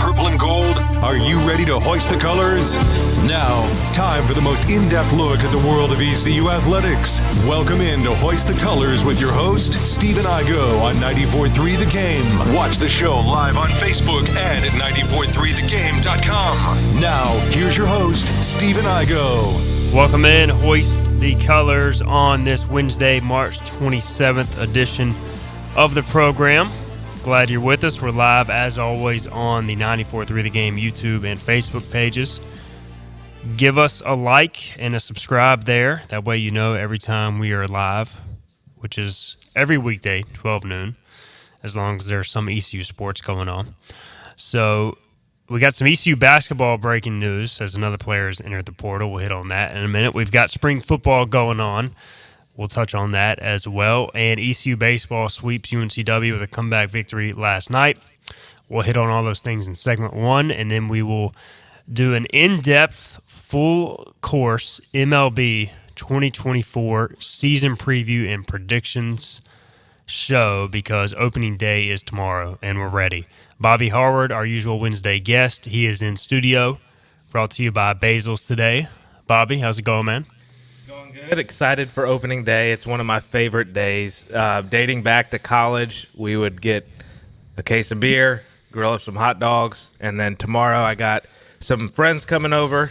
purple and gold? Are you ready to hoist the colors? Now, time for the most in-depth look at the world of ECU athletics. Welcome in to Hoist the Colors with your host, Stephen Igo on 94.3 The Game. Watch the show live on Facebook and at 943thegame.com. Now, here's your host, Stephen Igo. Welcome in, Hoist the Colors on this Wednesday, March 27th edition of the program. Glad you're with us. We're live, as always, on the 94.3 The Game YouTube and Facebook pages. Give us a like and a subscribe there. That way you know every time we are live, which is every weekday, 12 noon, as long as there's some ECU sports going on. So we got some ECU basketball breaking news as another player has entered the portal. We'll hit on that in a minute. We've got spring football going on. We'll touch on that as well. And ECU baseball sweeps UNCW with a comeback victory last night. We'll hit on all those things in segment one, and then we will do an in-depth, full-course MLB 2024 season preview and predictions show because opening day is tomorrow, and we're ready. Bobby Harward, our usual Wednesday guest, he is in studio, brought to you by Basil's today. Bobby, how's it going, man? Good. Excited for opening day. It's one of my favorite days. Dating back to college, we would get a case of beer, grill up some hot dogs, and then tomorrow I got some friends coming over,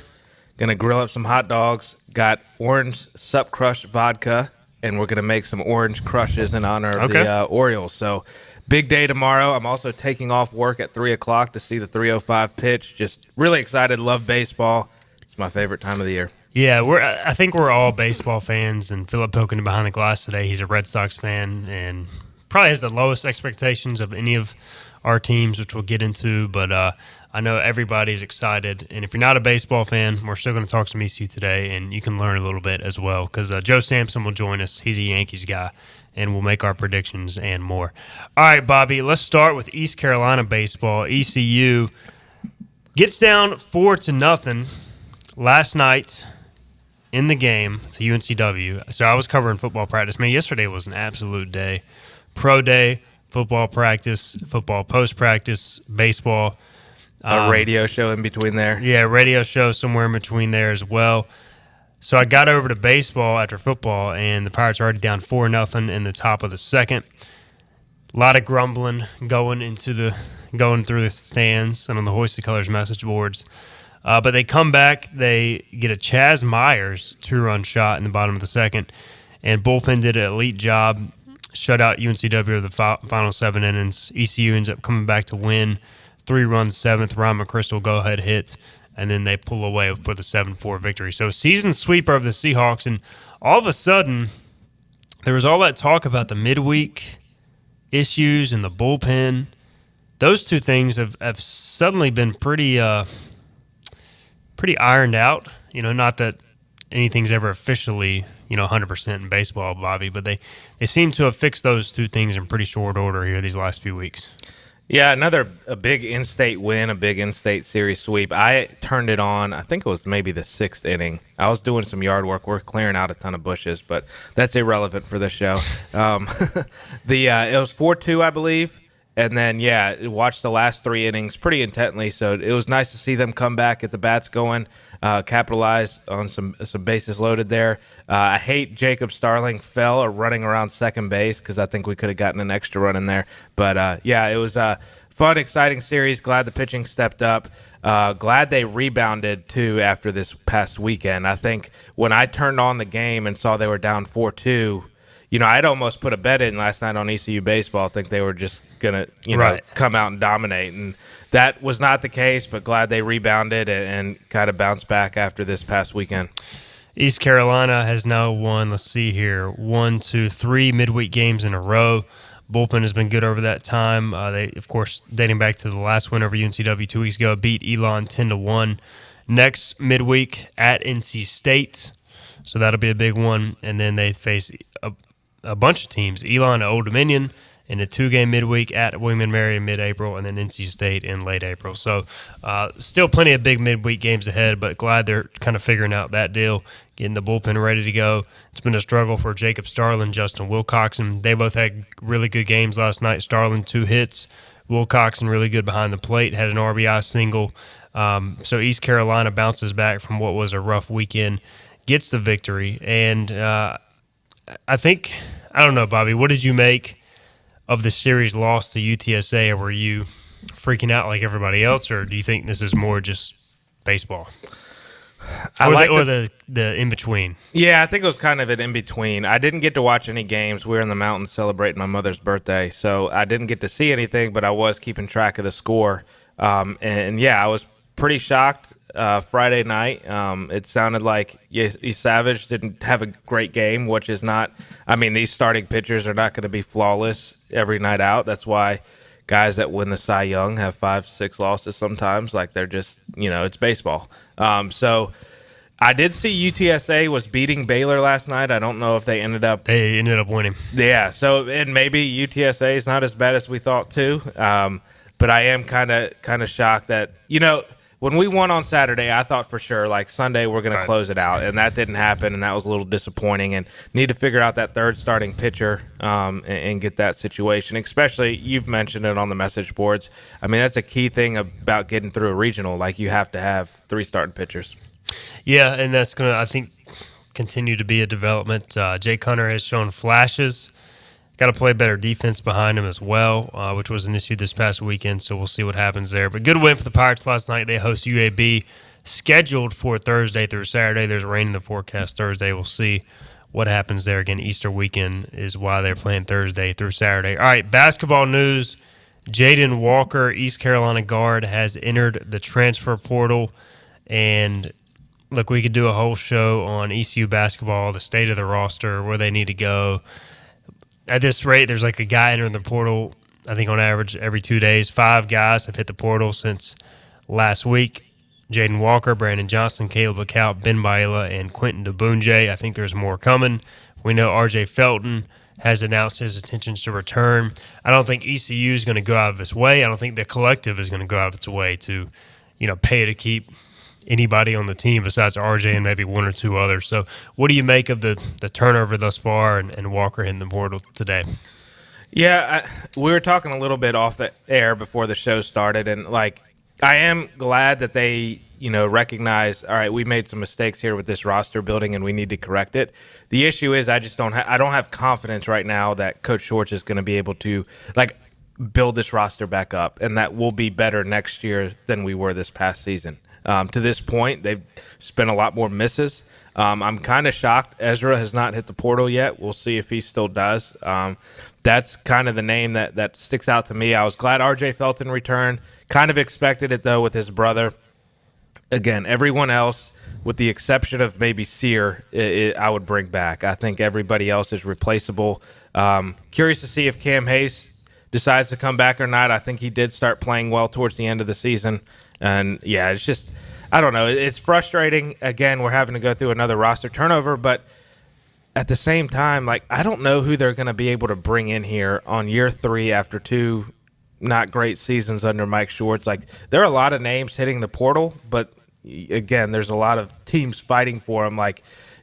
gonna grill up some hot dogs, got orange Sup Crush vodka, and we're gonna make some orange crushes in honor of the Orioles. So big day tomorrow. I'm also taking off work at 3 o'clock to see the 3:05 pitch. Just really excited. Love baseball. It's my favorite time of the year. Yeah, I think we're all baseball fans, and Philip poking behind the glass today, he's a Red Sox fan and probably has the lowest expectations of any of our teams, which we'll get into, but I know everybody's excited, and if you're not a baseball fan, we're still going to talk some ECU today, and you can learn a little bit as well, because Joe Sampson will join us. He's a Yankees guy, and we'll make our predictions and more. All right, Bobby, let's start with East Carolina baseball. ECU gets down 4-0 last night in the game to UNCW. So I was covering football practice. Man, yesterday was an absolute day. Pro day, football practice, football post-practice, baseball. A radio show in between there. Yeah, radio show somewhere in between there as well. So I got over to baseball after football, and the Pirates are already down 4-0 in the top of the second. A lot of grumbling going through the stands and on the Hoist the Colors message boards. But they come back, they get a Chaz Myers 2-run shot in the bottom of the second, and bullpen did an elite job, shut out UNCW of the final 7 innings. ECU ends up coming back to win, 3-run seventh, Ron McChrystal go-ahead hit, and then they pull away for the 7-4 victory. So season sweeper of the Seahawks, and all of a sudden, there was all that talk about the midweek issues and the bullpen. Those two things have suddenly been pretty ironed out. Not that anything's ever officially, 100% in baseball, Bobby, but they seem to have fixed those two things in pretty short order here these last few weeks. Yeah, a big in-state win, a big in-state series sweep. I turned it on, I think it was maybe the 6th inning. I was doing some yard work. We're clearing out a ton of bushes, but that's irrelevant for this show. It was 4-2, I believe. And then, watched the last 3 innings pretty intently. So it was nice to see them come back, get the bats going, capitalize on some bases loaded there. I hate Jacob Starling fell or running around second base because I think we could have gotten an extra run in there. But, it was a fun, exciting series. Glad the pitching stepped up. Glad they rebounded, too, after this past weekend. I think when I turned on the game and saw they were down 4-2, I'd almost put a bet in last night on ECU baseball. I think they were just going to, come out and dominate. And that was not the case, but glad they rebounded and kind of bounced back after this past weekend. East Carolina has now won, let's see here, 1, 2, 3 midweek games in a row. Bullpen has been good over that time. They, of course, dating back to the last win over UNCW 2 weeks ago, beat Elon 10-1. Next midweek at NC State, so that'll be a big one. And then they face a bunch of teams, Elon at Old Dominion in a 2-game midweek at William & Mary in mid-April, and then NC State in late April. So still plenty of big midweek games ahead, but glad they're kind of figuring out that deal, getting the bullpen ready to go. It's been a struggle for Jacob Starling, Justin Wilcoxon. They both had really good games last night. Starling 2 hits, Wilcoxon really good behind the plate, had an RBI single. So East Carolina bounces back from what was a rough weekend, gets the victory. And I don't know, Bobby, what did you make of the series loss to UTSA? Or were you freaking out like everybody else, or do you think this is more just baseball? Or the in-between. Yeah, I think it was kind of an in-between. I didn't get to watch any games. We were in the mountains celebrating my mother's birthday, so I didn't get to see anything, but I was keeping track of the score. And yeah, I was pretty shocked Friday night. It sounded like Savage didn't have a great game, which is not – I mean, these starting pitchers are not going to be flawless every night out. That's why guys that win the Cy Young have 5-6 losses sometimes. Like, they're just – it's baseball. So I did see UTSA was beating Baylor last night. I don't know if they ended up winning. Yeah, so and maybe UTSA is not as bad as we thought too. But I am kind of shocked that when we won on Saturday, I thought for sure like Sunday we're going to close it out, and that didn't happen, and that was a little disappointing. And need to figure out that third starting pitcher and get that situation. Especially, you've mentioned it on the message boards. I mean, that's a key thing about getting through a regional. Like, you have to have 3 starting pitchers. Yeah, and that's going to, I think, continue to be a development. Jake Hunter has shown flashes. Got to play better defense behind him as well, which was an issue this past weekend, so we'll see what happens there. But good win for the Pirates last night. They host UAB, scheduled for Thursday through Saturday. There's rain in the forecast Thursday. We'll see what happens there. Again, Easter weekend is why they're playing Thursday through Saturday. All right, basketball news. Jaden Walker, East Carolina guard, has entered the transfer portal. And, look, we could do a whole show on ECU basketball, the state of the roster, where they need to go. At this rate, there's like a guy entering the portal, I think on average every 2 days. 5 guys have hit the portal since last week. Jaden Walker, Brandon Johnson, Caleb LeCout, Ben Baila, and Quentin DeBunje. I think there's more coming. We know R.J. Felton has announced his intentions to return. I don't think ECU is going to go out of its way. I don't think the collective is going to go out of its way to, pay to keep anybody on the team besides RJ and maybe 1 or 2 others. So what do you make of the turnover thus far and Walker hitting the portal today? Yeah, we were talking a little bit off the air before the show started, and I am glad that they recognize, all right, we made some mistakes here with this roster building and we need to correct it. The issue is I don't have confidence right now that Coach Schwartz is going to be able to build this roster back up, and that we'll be better next year than we were this past season. To this point, they've spent a lot more misses. I'm kind of shocked Ezra has not hit the portal yet. We'll see if he still does. That's kind of the name that sticks out to me. I was glad R.J. Felton returned. Kind of expected it, though, with his brother. Again, everyone else, with the exception of maybe Sear, I would bring back. I think everybody else is replaceable. Curious to see if Cam Hayes decides to come back or not. I think he did start playing well towards the end of the season. And, yeah, it's just – I don't know. It's frustrating. Again, we're having to go through another roster turnover. But at the same time, I don't know who they're going to be able to bring in here on year 3 after 2 not great seasons under Mike Schwartz. There are a lot of names hitting the portal, but, again, there's a lot of teams fighting for them.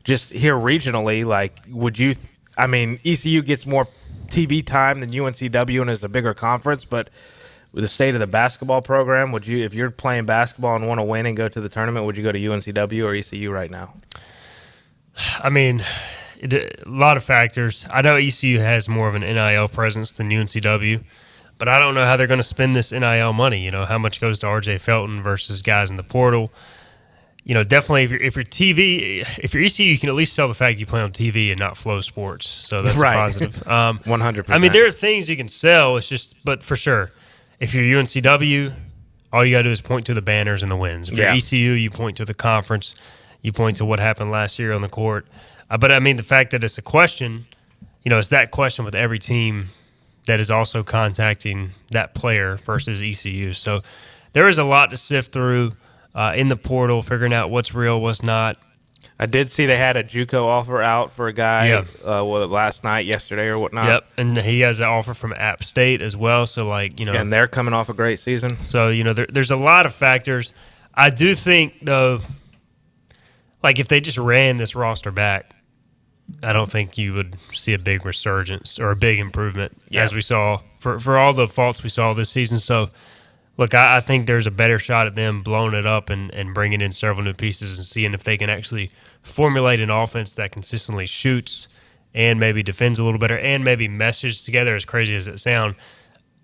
Just here regionally, would you – ECU gets more TV time than UNCW and is a bigger conference, but – with the state of the basketball program, would you, if you're playing basketball and want to win and go to the tournament, would you go to UNCW or ECU right now? A lot of factors. I know ECU has more of an NIL presence than UNCW, but I don't know how they're going to spend this NIL money. How much goes to R.J. Felton versus guys in the portal. Definitely if you're ECU, you can at least sell the fact you play on TV and not Flow Sports. So that's right. A positive. 100%. There are things you can sell. It's just, but for sure. If you're UNCW, all you got to do is point to the banners and the wins. If you're ECU, you point to the conference. You point to what happened last year on the court. But, the fact that it's a question, it's that question with every team that is also contacting that player versus ECU. So there is a lot to sift through in the portal, figuring out what's real, what's not. I did see they had a JUCO offer out for a guy last night, yesterday, or whatnot. Yep, and he has an offer from App State as well. So, and they're coming off a great season. So, there's a lot of factors. I do think, though, if they just ran this roster back, I don't think you would see a big resurgence or a big improvement as we saw for all the faults we saw this season. So, look, I think there's a better shot at them blowing it up and bringing in several new pieces and seeing if they can actually formulate an offense that consistently shoots and maybe defends a little better and maybe meshes together, as crazy as it sounds.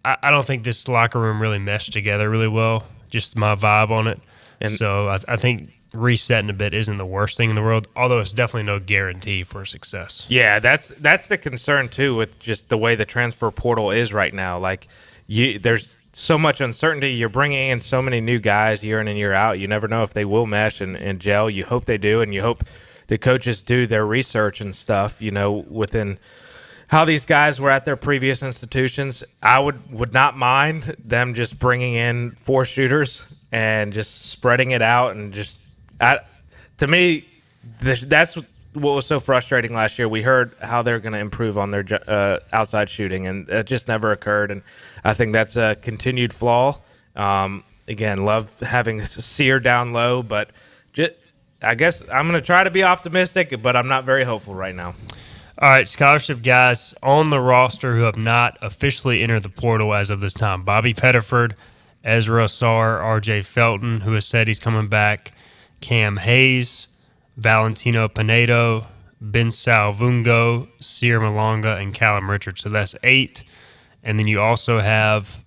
I don't think this locker room really meshed together really well, just my vibe on it. And so I think resetting a bit isn't the worst thing in the world, although it's definitely no guarantee for success. Yeah, that's the concern, too, with just the way the transfer portal is right now. Like, there's so much uncertainty. You're bringing in so many new guys year in and year out. You never know if they will mesh and gel. You hope they do, and you hope the coaches do their research and stuff, within how these guys were at their previous institutions. I would not mind them just bringing in 4 shooters and just spreading it out. And just, to me, that's what was so frustrating last year. We heard how they're going to improve on their outside shooting, and that just never occurred. And I think that's a continued flaw. Again, love having Sear down low, but I guess I'm going to try to be optimistic, but I'm not very hopeful right now. All right, scholarship guys on the roster who have not officially entered the portal as of this time: Bobby Pettiford, Ezra Asar, R.J. Felton, who has said he's coming back, Cam Hayes, Valentino Pinedo, Ben Salvungo, Sear Malonga, and Callum Richards. So that's 8. And then you also have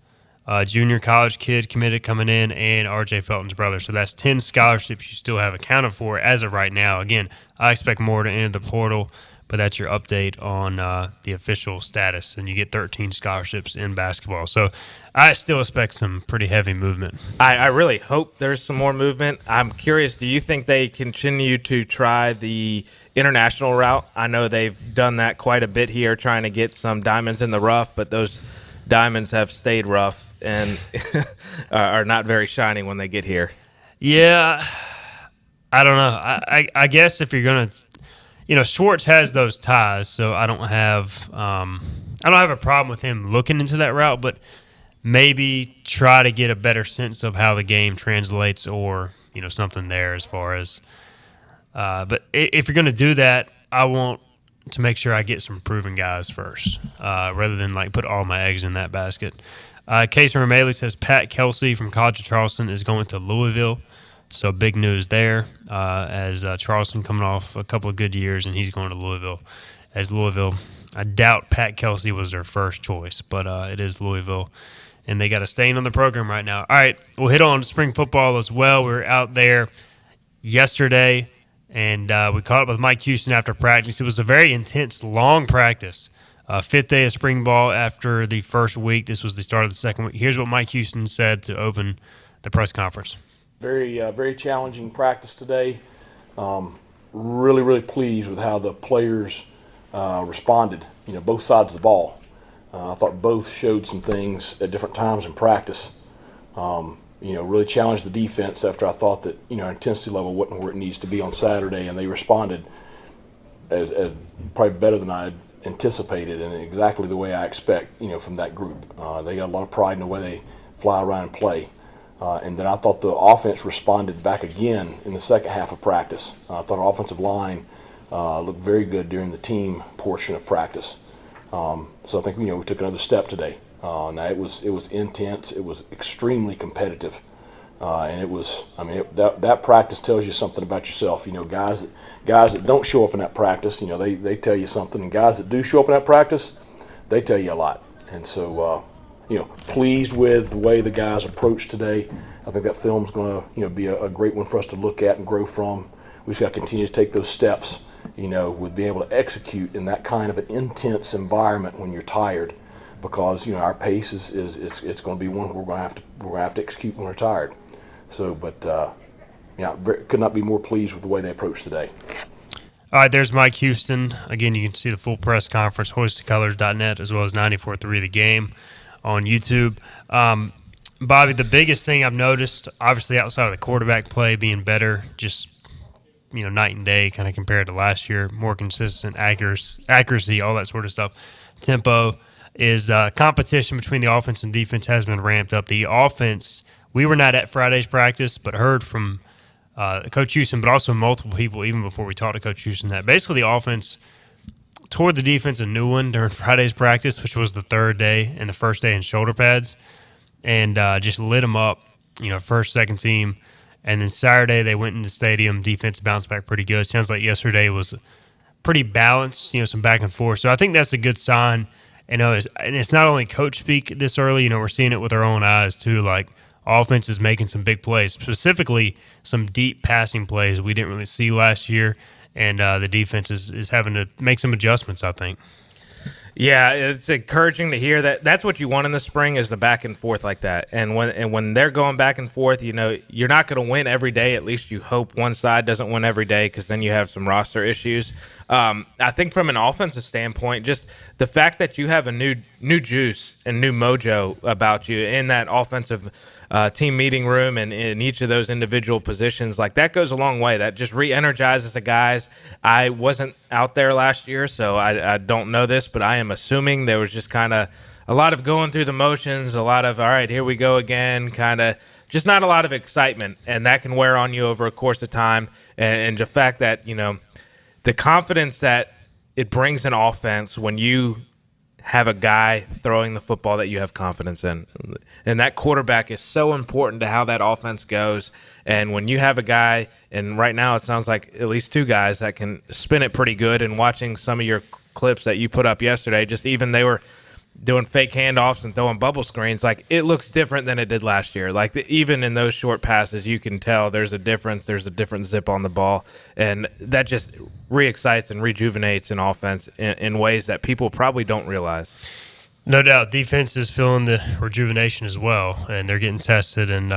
a junior college kid committed coming in and R.J. Felton's brother. So that's 10 scholarships you still have accounted for as of right now. Again, I expect more to enter the portal, but that's your update on the official status. And you get 13 scholarships in basketball. So I still expect some pretty heavy movement. I really hope there's some more movement. I'm curious, do you think they continue to try the international route? I know they've done that quite a bit here, trying to get some diamonds in the rough, but those diamonds have stayed rough and are not very shiny when they get here. Yeah, I don't know. I guess if you're going to, Schwartz has those ties, so I don't have a problem with him looking into that route, but maybe try to get a better sense of how the game translates, or something there as far as. But if you're going to do that, I want to make sure I get some proven guys first, rather than put all my eggs in that basket. Case from O'Malley says Pat Kelsey from College of Charleston is going to Louisville. So big news there, as Charleston coming off a couple of good years, and he's going to Louisville. As Louisville, I doubt Pat Kelsey was their first choice, but it is Louisville, and they got a stain on the program right now. All right, we'll hit on spring football as well. We were out there yesterday, and we caught up with Mike Houston after practice. It was a very intense, long practice. 5th day of spring ball after the first week. This was the start of the second week. Here's what Mike Houston said to open the press conference. Very challenging practice today. Really, really pleased with how the players responded, both sides of the ball. I thought both showed some things at different times in practice. Really challenged the defense after I thought that, our intensity level wasn't where it needs to be on Saturday, and they responded as probably better than I had anticipated and exactly the way I expect, from that group. They got a lot of pride in the way they fly around and play. And then I thought the offense responded back again in the second half of practice. I thought our offensive line looked very good during the team portion of practice. So I think we took another step today. Now it was intense. It was extremely competitive, and it was. That practice tells you something about yourself. Guys that don't show up in that practice, they tell you something. And guys that do show up in that practice, they tell you a lot. And so. Pleased with the way the guys approached today. I think that film's going to, be a great one for us to look at and grow from. We just got to continue to take those steps, with being able to execute in that kind of an intense environment when you're tired, because our pace is it's going to be one we're going to have to execute when we're tired. So, but could not be more pleased with the way they approached today. All right, there's Mike Houston. Again, you can see the full press conference, hoistthecolors.net, as well as 94.3 The Game on YouTube. Bobby, the biggest thing I've noticed, obviously outside of the quarterback play being better, just night and day kind of compared to last year, more consistent accuracy, all that sort of stuff, tempo, is competition between the offense and defense has been ramped up. The offense, we were not at Friday's practice, but heard from Coach Houston, but also multiple people even before we talked to Coach Houston, that basically the offense tore the defense a new one during Friday's practice, which was the third day and the first day in shoulder pads, and just lit them up, first, second team. And then Saturday they went into the stadium. Defense bounced back pretty good. Sounds like yesterday was pretty balanced, some back and forth. So I think that's a good sign. And it's not only coach speak this early, we're seeing it with our own eyes too. Like, offense is making some big plays, specifically some deep passing plays we didn't really see last year. And the defense is having to make some adjustments, I think. Yeah, it's encouraging to hear that. That's what you want in the spring, is the back and forth like that. And when they're going back and forth, you're not going to win every day. At least you hope one side doesn't win every day, because then you have some roster issues. I think from an offensive standpoint, just the fact that you have a new juice and new mojo about you in that offensive team meeting room and in each of those individual positions, like, that goes a long way. That just re-energizes the guys. I wasn't out there last year, so I don't know this, but I am assuming there was just kind of a lot of going through the motions, a lot of, all right, here we go again, kind of just not a lot of excitement, and that can wear on you over a course of time. And the fact that, the confidence that it brings an offense when you have a guy throwing the football that you have confidence in. And that quarterback is so important to how that offense goes. And when you have a guy, and right now it sounds like at least two guys that can spin it pretty good, and watching some of your clips that you put up yesterday, just even they were doing fake handoffs and throwing bubble screens, like, it looks different than it did last year. Like, even in those short passes, you can tell there's a difference. There's a different zip on the ball, and that just re-excites and rejuvenates an offense in ways that people probably don't realize. No doubt, defense is feeling the rejuvenation as well, and they're getting tested. And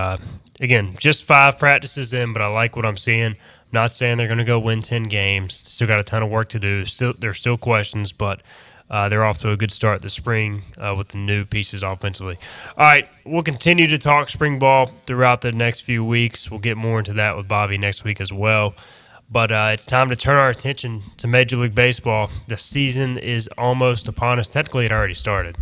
again, just 5 practices in, but I like what I'm seeing. I'm not saying they're going to go win 10 games. Still got a ton of work to do. There's still questions, but they're off to a good start this spring with the new pieces offensively. All right, we'll continue to talk spring ball throughout the next few weeks. We'll get more into that with Bobby next week as well. But it's time to turn our attention to Major League Baseball. The season is almost upon us. Technically, it already started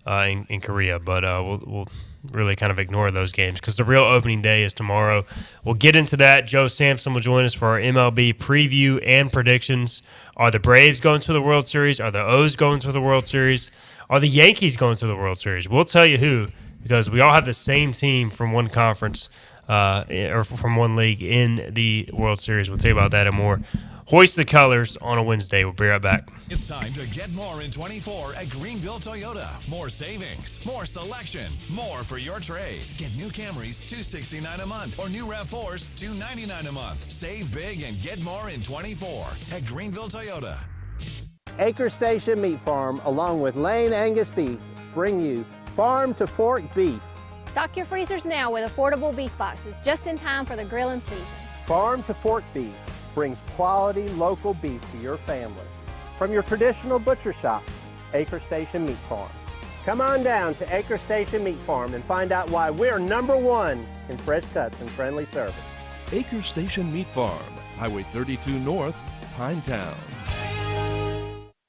in Korea, but we'll really kind of ignore those games because the real opening day is tomorrow. We'll get into that. Joe Sampson will join us for our MLB preview and predictions. Are the Braves going to the World Series? Are the O's going to the World Series? Are the Yankees going to the World Series? We'll tell you who, because we all have the same team from one conference or from one league in the World Series. We'll tell you about that and more. Hoist the colors on a Wednesday. We'll be right back. It's time to get more in 24 at Greenville Toyota. More savings, more selection, more for your trade. Get new Camrys, $269 a month, or new RAV4s, $299 a month. Save big and get more in 24 at Greenville Toyota. Acre Station Meat Farm, along with Lane Angus Beef, bring you farm to fork beef. Stock your freezers now with affordable beef boxes, just in time for the grilling season. Farm to fork beef brings quality local beef to your family. From your traditional butcher shop, Acre Station Meat Farm. Come on down to Acre Station Meat Farm and find out why we're #1 in fresh cuts and friendly service. Acre Station Meat Farm, Highway 32 North, Pinetown.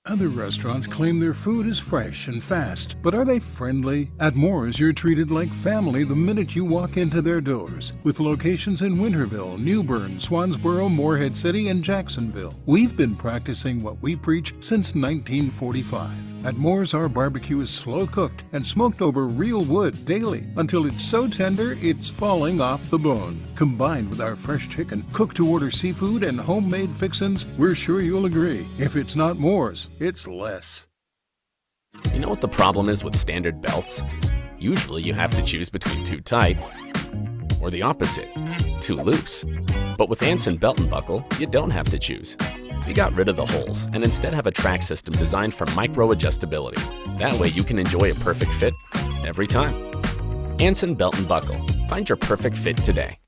Other restaurants claim their food is fresh and fast, but are they friendly? At Moore's, you're treated like family the minute you walk into their doors. With locations in Winterville, New Bern, Swansboro, Morehead City, and Jacksonville. We've been practicing what we preach since 1945. At Moore's, our barbecue is slow cooked and smoked over real wood daily until it's so tender it's falling off the bone. Combined with our fresh chicken, cooked-to-order seafood, and homemade fixins, we're sure you'll agree. If it's not Moore's, it's less. You know what the problem is with standard belts? Usually you have to choose between too tight or the opposite, too loose. But with Anson Belt and Buckle, you don't have to choose. We got rid of the holes and instead have a track system designed for micro-adjustability. That way you can enjoy a perfect fit every time. Anson Belt and Buckle. Find your perfect fit today.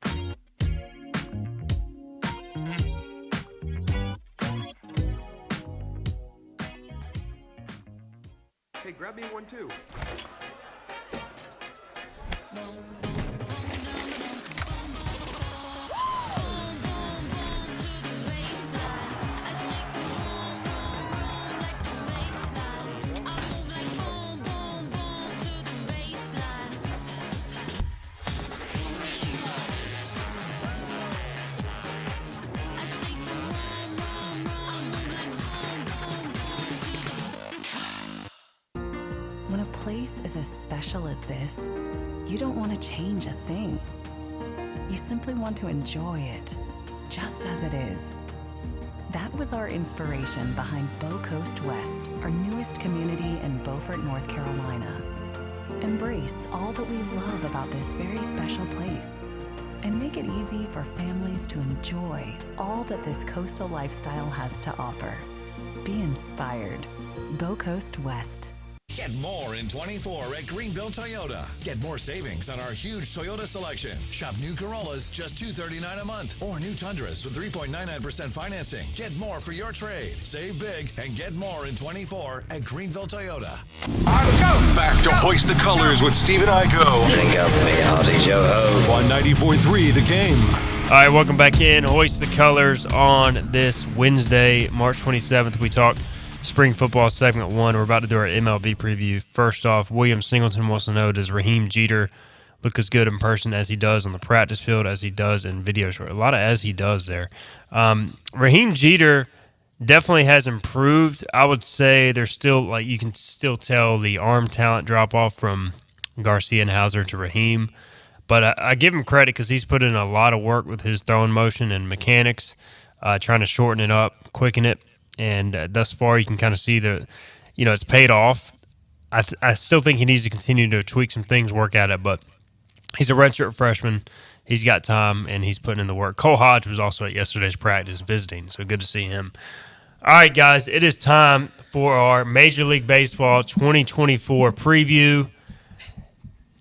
Hey, grab me one too. place is as special as this, you don't want to change a thing. You simply want to enjoy it, just as it is. That was our inspiration behind Bow Coast West, our newest community in Beaufort, North Carolina. Embrace all that we love about this very special place and make it easy for families to enjoy all that this coastal lifestyle has to offer. Be inspired. Bow Coast West. Get more in 24 at Greenville Toyota. Get more savings on our huge Toyota selection. Shop new Corollas just $239 a month or new Tundras with 3.99% financing. Get more for your trade. Save big and get more in 24 at Greenville Toyota. Back to Hoist the Colors with Stephen Igo. Drink up, me hearty Joe-ho. On 94.3 The Game. All right, welcome back in. Hoist the Colors on this Wednesday, March 27th. We talked spring football segment 1. We're about to do our MLB preview. First off, William Singleton wants to know, does Raheem Jeter look as good in person as he does on the practice field, as he does in video short? A lot of as he does there. Raheem Jeter definitely has improved. I would say there's still, you can still tell the arm talent drop off from Garcia and Hauser to Raheem. But I give him credit because he's put in a lot of work with his throwing motion and mechanics, trying to shorten it up, quicken it. And thus far, you can kind of see it's paid off. I still think he needs to continue to tweak some things, work at it. But he's a redshirt freshman. He's got time, and he's putting in the work. Cole Hodge was also at yesterday's practice visiting, so good to see him. All right, guys, it is time for our Major League Baseball 2024 preview.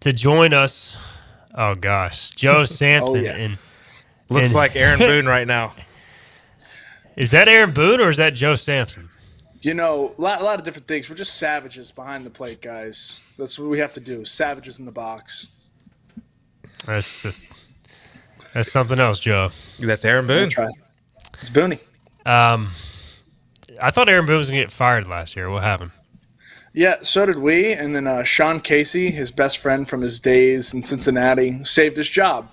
To join us, oh gosh, Joe Sampson. and Looks like Aaron Boone right now. Is that Aaron Boone or is that Joe Sampson? You know, a lot of different things. We're just savages behind the plate, guys. That's what we have to do. Savages in the box. That's something else, Joe. That's Aaron Boone. It's Booney. I thought Aaron Boone was going to get fired last year. What happened? Yeah, so did we. And then Sean Casey, his best friend from his days in Cincinnati, saved his job.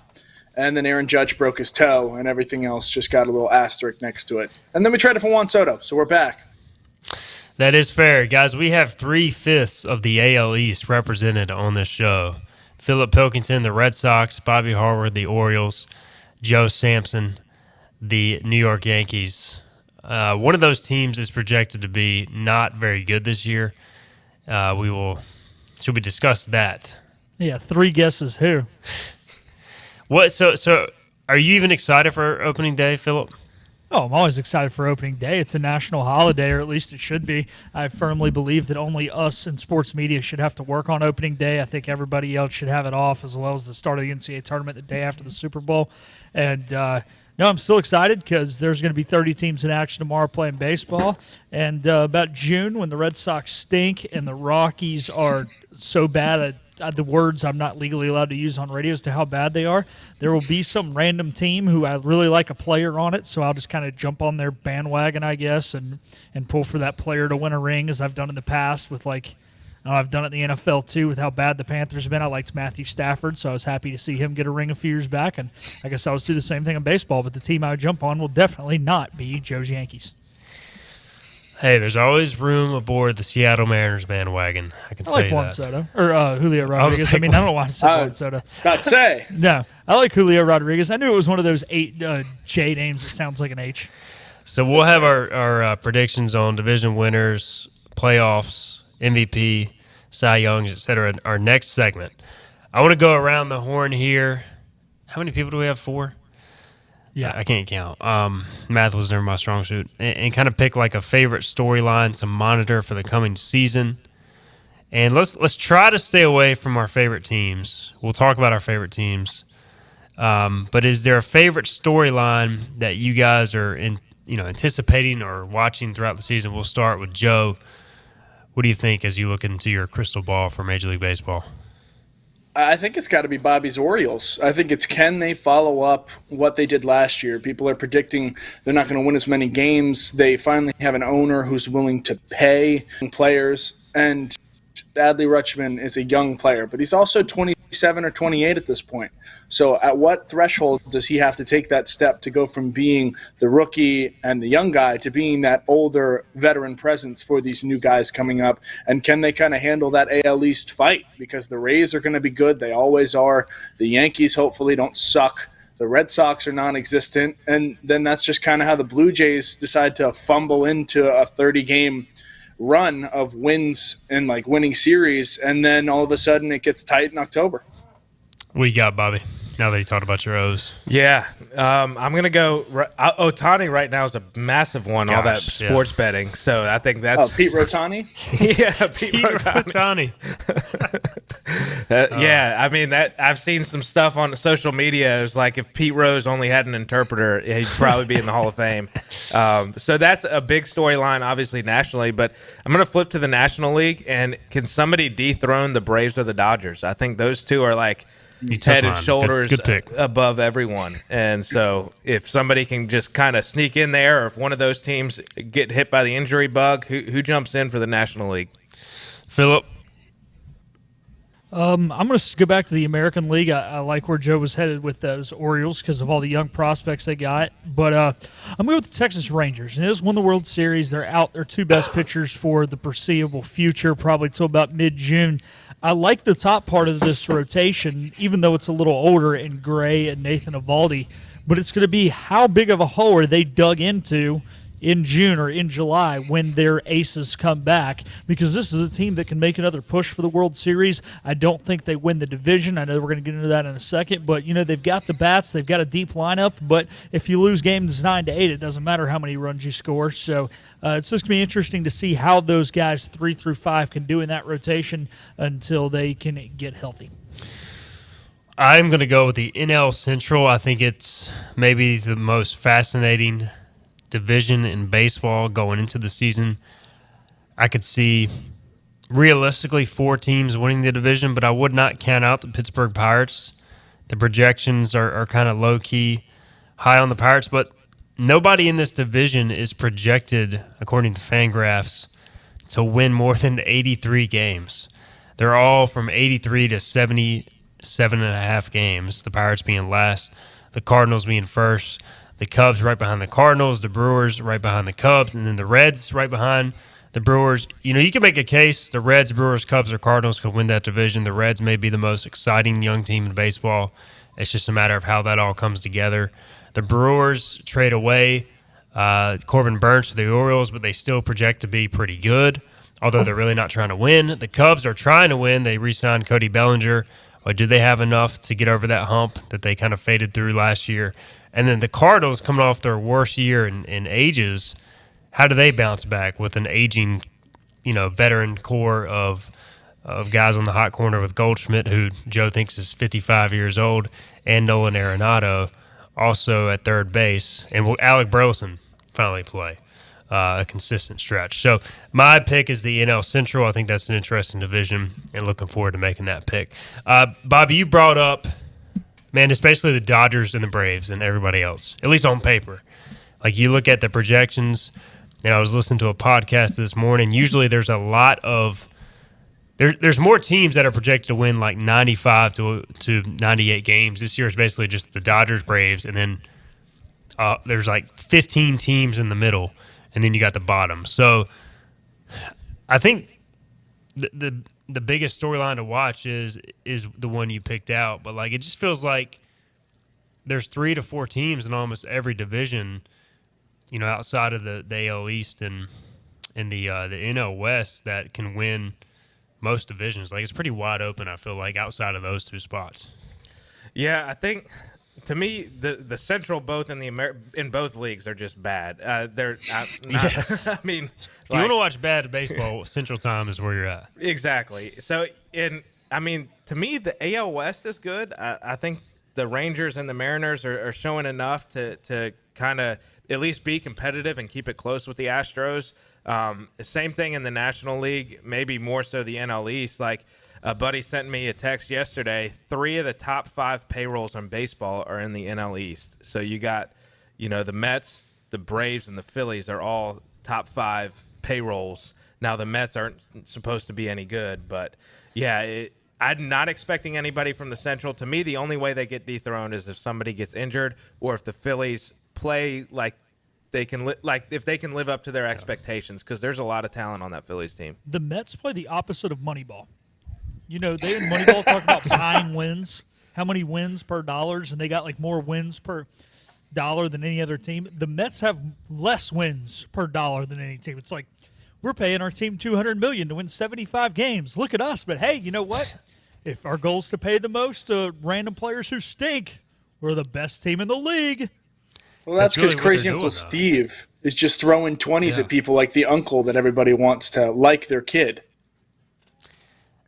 And then Aaron Judge broke his toe, and everything else just got a little asterisk next to it. And then we traded for Juan Soto, so we're back. That is fair. Guys, we have 3/5 of the AL East represented on this show. Philip Pilkington, the Red Sox, Bobby Harvard, the Orioles, Joe Sampson, the New York Yankees. One of those teams is projected to be not very good this year. Should we discuss that? Yeah, 3 guesses who? What? So are you even excited for opening day, Philip? Oh, I'm always excited for opening day. It's a national holiday, or at least it should be. I firmly believe that only us in sports media should have to work on opening day. I think everybody else should have it off, as well as the start of the NCAA tournament the day after the Super Bowl. And no, I'm still excited because there's going to be 30 teams in action tomorrow playing baseball. And about June, when the Red Sox stink and the Rockies are so bad at the words I'm not legally allowed to use on radio as to how bad they are, there will be some random team who I really like a player on it, so I'll just kind of jump on their bandwagon, I guess, and pull for that player to win a ring, as I've done in the past with I've done it in the NFL too with how bad the Panthers have been. I liked Matthew Stafford, so I was happy to see him get a ring a few years back, and I guess I was do the same thing in baseball, but the team I would jump on will definitely not be Joe's Yankees. Hey, there's always room aboard the Seattle Mariners bandwagon. I can tell you that. I like Juan Soto. Or Julio Rodriguez. I don't want to say Juan Soto. I'd say. No, I like Julio Rodriguez. I knew it was one of those 8 J names that sounds like an H. So we'll have our predictions on division winners, playoffs, MVP, Cy Youngs, et cetera, our next segment. I want to go around the horn here. How many people do we have? 4? Yeah, I can't count. Math was never my strong suit. And kind of pick like a favorite storyline to monitor for the coming season. And let's try to stay away from our favorite teams. We'll talk about our favorite teams. But is there a favorite storyline that you guys are anticipating or watching throughout the season? We'll start with Joe. What do you think as you look into your crystal ball for Major League Baseball? I think it's got to be Bobby's Orioles. I think it's, can they follow up what they did last year? People are predicting they're not going to win as many games. They finally have an owner who's willing to pay players. And Adley Rutschman is a young player, but he's also 20 27 or 28 at this point. So at what threshold does he have to take that step to go from being the rookie and the young guy to being that older veteran presence for these new guys coming up? And can they kind of handle that AL East fight? Because the Rays are going to be good. They always are. The Yankees hopefully don't suck. The Red Sox are non-existent. And then that's just kind of how the Blue Jays decide to fumble into a 30-game run of wins and like winning series, and then all of a sudden it gets tight in October. What you got, Bobby? Now that you talked about your O's. Yeah, I'm going to go Ohtani right now is a massive one, all that sports betting. So I think that's... Oh, Pete Rotani? Yeah, Pete Rotani. Yeah, I mean, that I've seen some stuff on social media. It's like if Pete Rose only had an interpreter, he'd probably be in the Hall of Fame. So that's a big storyline, obviously, nationally. But I'm going to flip to the National League, and can somebody dethrone the Braves or the Dodgers? I think those two are like head and shoulders above everyone. And so if somebody can just kind of sneak in there, or if one of those teams get hit by the injury bug, who jumps in for the National League? Philip? I'm going to go back to the American League. I like where Joe was headed with those Orioles because of all the young prospects they got. But I'm going with the Texas Rangers. And they just won the World Series. They're out their two best pitchers for the foreseeable future, probably till about mid-June. I like the top part of this rotation, even though it's a little older in Gray and Nathan Eovaldi. But it's going to be how big of a hole are they dug into in June or in July when their aces come back, because this is a team that can make another push for the World Series. I don't think they win the division. I know we're going to get into that in a second, but they've got the bats, they've got a deep lineup, but if you lose games 9-8, it doesn't matter how many runs you score. So it's just going to be interesting to see how those guys 3 through 5 can do in that rotation until they can get healthy. I'm going to go with the NL Central. I think it's maybe the most fascinating division in baseball going into the season. I could see realistically 4 teams winning the division, but I would not count out the Pittsburgh Pirates. The projections are kind of low-key high on the Pirates, but nobody in this division is projected, according to Fangraphs, to win more than 83 games. They're all from 83 to 77.5 games, the Pirates being last, the Cardinals being first, the Cubs right behind the Cardinals, the Brewers right behind the Cubs, and then the Reds right behind the Brewers. You can make a case the Reds, Brewers, Cubs, or Cardinals could win that division. The Reds may be the most exciting young team in baseball. It's just a matter of how that all comes together. The Brewers trade away Corbin Burns to the Orioles, but they still project to be pretty good, although they're really not trying to win. The Cubs are trying to win. They re-signed Cody Bellinger. But do they have enough to get over that hump that they kind of faded through last year? And then the Cardinals, coming off their worst year in ages, how do they bounce back with an aging, veteran core of guys on the hot corner with Goldschmidt, who Joe thinks is 55 years old, and Nolan Arenado also at third base, and will Alec Burleson finally play a consistent stretch? So my pick is the NL Central. I think that's an interesting division, and looking forward to making that pick. Bobby, you brought up, man, especially the Dodgers and the Braves and everybody else, at least on paper. Like, you look at the projections, and I was listening to a podcast this morning. Usually there's a lot of there's more teams that are projected to win like 95 to 98 games. This year is basically just the Dodgers, Braves, and then there's like 15 teams in the middle, and then you got the bottom. So I think the biggest storyline to watch is the one you picked out, but like, it just feels like there's 3 to 4 teams in almost every division, outside of the AL East and the NL West that can win most divisions. Like, it's pretty wide open, I feel like, outside of those 2 spots. Yeah, I think, to me, the Central in both leagues are just bad. They're not. Yes. I mean, if you want to watch bad baseball, Central Time is where you're at. Exactly. So, to me, the AL West is good. I think the Rangers and the Mariners are showing enough to kind of at least be competitive and keep it close with the Astros. Same thing in the National League, maybe more so the NL East. Like, a buddy sent me a text yesterday. 3 of the top 5 payrolls on baseball are in the NL East. So you got, the Mets, the Braves, and the Phillies are all top 5 payrolls. Now, the Mets aren't supposed to be any good, but yeah, I'm not expecting anybody from the Central. To me, the only way they get dethroned is if somebody gets injured or if the Phillies play like they can if they can live up to their expectations, because there's a lot of talent on that Phillies team. The Mets play the opposite of Moneyball. You know, they in Moneyball talk about buying wins, how many wins per dollars, and they got like more wins per dollar than any other team. The Mets have less wins per dollar than any team. It's like, we're paying our team $200 million to win 75 games. Look at us. But hey, you know what? If our goal is to pay the most to random players who stink, we're the best team in the league. Well, that's because crazy Uncle Steve is just throwing 20s at people like the uncle that everybody wants to like their kid.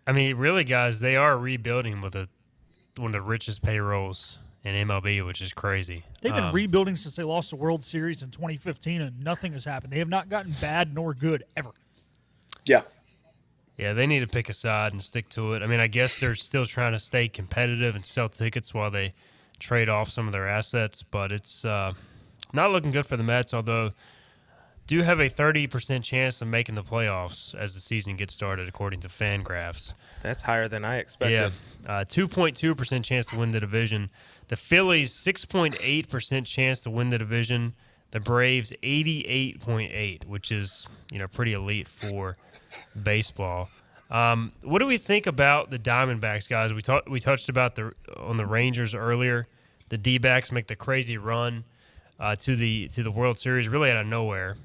I mean, really, guys, they are rebuilding with one of the richest payrolls in MLB, which is crazy. They've been rebuilding since they lost the World Series in 2015, and nothing has happened. They have not gotten bad nor good ever. Yeah. Yeah, they need to pick a side and stick to it. I mean, I guess they're still trying to stay competitive and sell tickets while they trade off some of their assets, but it's not looking good for the Mets, although do have a 30% chance of making the playoffs as the season gets started, according to Fangraphs. That's higher than I expected. Yeah, 2.2% chance to win the division. The Phillies, 6.8% chance to win the division. The Braves, 88.8%, which is pretty elite for baseball. What do we think about the Diamondbacks, guys? We touched about on the Rangers earlier. The D-backs make the crazy run to the World Series, really out of nowhere.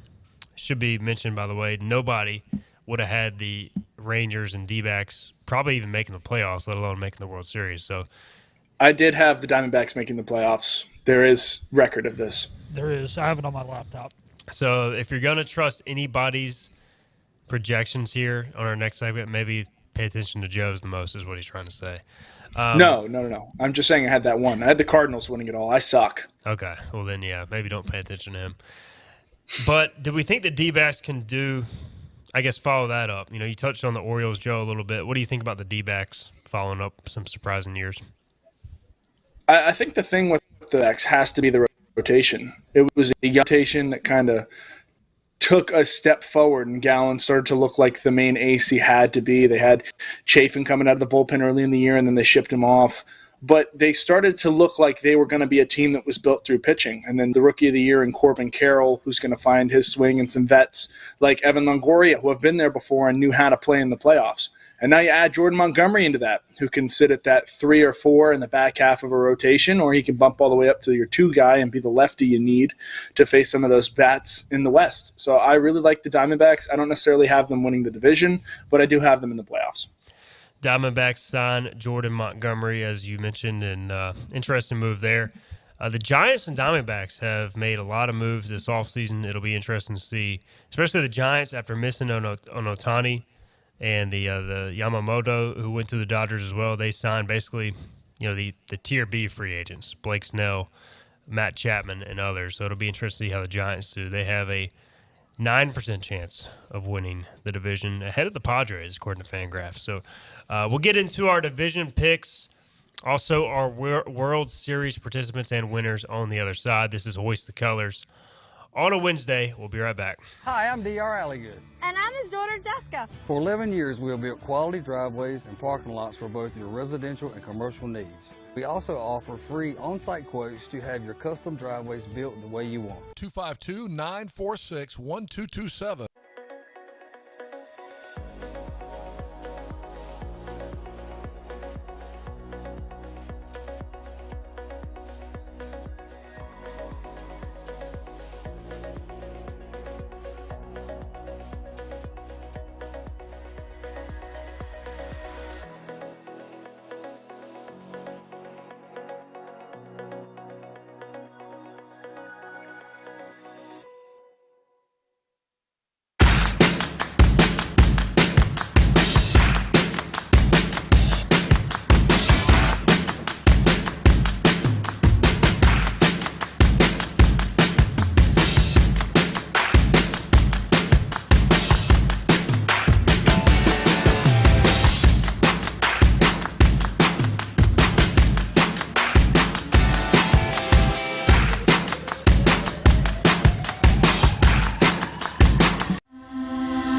Should be mentioned, by the way, nobody would have had the Rangers and D-backs probably even making the playoffs, let alone making the World Series. So, I did have the Diamondbacks making the playoffs. There is record of this. There is. I have it on my laptop. So if you're going to trust anybody's projections here on our next segment, maybe pay attention to Joe's the most is what he's trying to say. No. I'm just saying I had that one. I had the Cardinals winning it all. I suck. Okay. Well, then, yeah, maybe don't pay attention to him. But do we think the D-backs can follow that up? You touched on the Orioles, Joe, a little bit. What do you think about the D-backs following up some surprising years? I think the thing with the X has to be the rotation. It was a rotation that kind of took a step forward, and Gallen started to look like the main ace he had to be. They had Chafin coming out of the bullpen early in the year, and then they shipped him off. But they started to look like they were going to be a team that was built through pitching. And then the Rookie of the Year in Corbin Carroll, who's going to find his swing, and some vets like Evan Longoria, who have been there before and knew how to play in the playoffs. And now you add Jordan Montgomery into that, who can sit at that 3 or 4 in the back half of a rotation, or he can bump all the way up to your 2 guy and be the lefty you need to face some of those bats in the West. So I really like the Diamondbacks. I don't necessarily have them winning the division, but I do have them in the playoffs. Diamondbacks sign Jordan Montgomery, as you mentioned, and interesting move there. The Giants and Diamondbacks have made a lot of moves this offseason. It'll be interesting to see, especially the Giants after missing on Ohtani. And the Yamamoto, who went to the Dodgers as well, they signed basically, the Tier B free agents, Blake Snell, Matt Chapman, and others. So it'll be interesting to see how the Giants do. They have a 9% chance of winning the division ahead of the Padres, according to Fangraphs. So we'll get into our division picks, also our World Series participants and winners on the other side. This is Hoist the Colors. On a Wednesday, we'll be right back. Hi, I'm D.R. Alligood. And I'm his daughter, Jessica. For 11 years, we have built quality driveways and parking lots for both your residential and commercial needs. We also offer free on-site quotes to have your custom driveways built the way you want. 252-946-1227.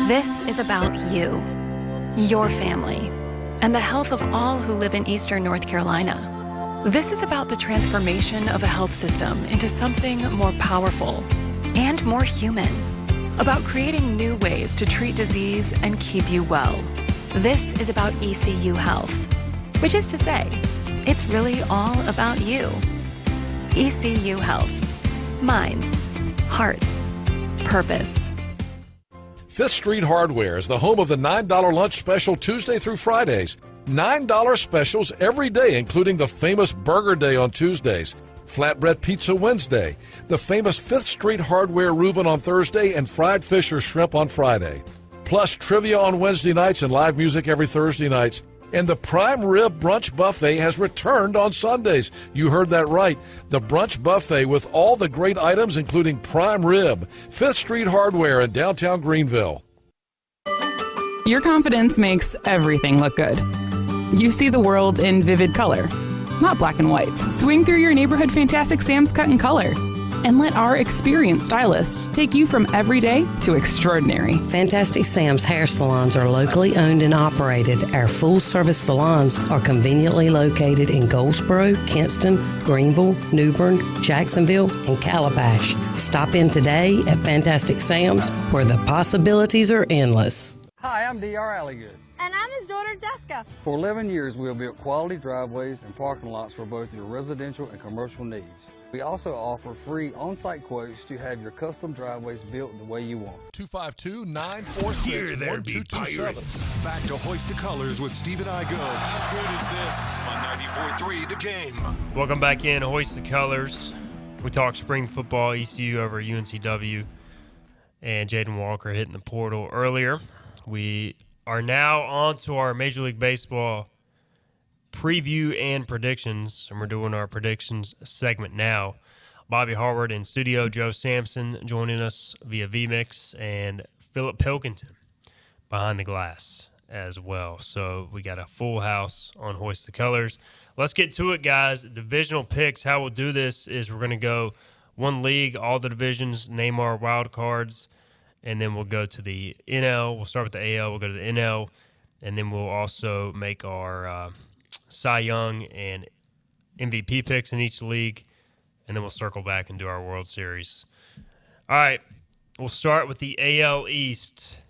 This is about you, your family, and the health of all who live in eastern North Carolina. This is about the transformation of a health system into something more powerful and more human, about creating new ways to treat disease and keep you well. This is about ECU Health, which is to say, it's really all about you. ECU Health. Minds, hearts, purpose. Fifth Street Hardware is the home of the $9 lunch special Tuesday through Fridays. $9 specials every day, including the famous Burger Day on Tuesdays, Flatbread Pizza Wednesday, the famous Fifth Street Hardware Reuben on Thursday, and fried fish or shrimp on Friday. Plus trivia on Wednesday nights and live music every Thursday nights. And the Prime Rib Brunch Buffet has returned on Sundays. You heard that right. The Brunch Buffet with all the great items, including prime rib. Fifth Street Hardware in downtown Greenville. Your confidence makes everything look good. You see the world in vivid color, not black and white. Swing through your neighborhood Fantastic Sam's Cut in color. And let our experienced stylists take you from everyday to extraordinary. Fantastic Sam's hair salons are locally owned and operated. Our full-service salons are conveniently located in Goldsboro, Kinston, Greenville, New Bern, Jacksonville, and Calabash. Stop in today at Fantastic Sam's, where the possibilities are endless. Hi, I'm D.R. Alligood. And I'm his daughter, Jessica. For 11 years, we have built quality driveways and parking lots for both your residential and commercial needs. We also offer free on-site quotes to have your custom driveways built the way you want. 252-946-1227. Here there be pirates. Back to Hoist the Colors with Steve and I go. How good is this on 94.3 The Game? Welcome back in, Hoist the Colors. We talked spring football, ECU over UNCW, and Jaden Walker hitting the portal earlier. We are now on to our Major League Baseball preview and predictions, and we're doing our predictions segment now. Bobby Harward in studio, Joe Sampson joining us via VMix, and Philip Pilkington behind the glass as well. So we got a full house on Hoist the Colors. Let's get to it, guys. Divisional picks. How we'll do this is we're going to go one league, all the divisions, name our wild cards, and then we'll go to the NL. We'll start with the AL. We'll go to the NL, and then we'll also make our Cy Young and MVP picks in each league, and then we'll circle back and do our World Series. All right, we'll start with the AL East.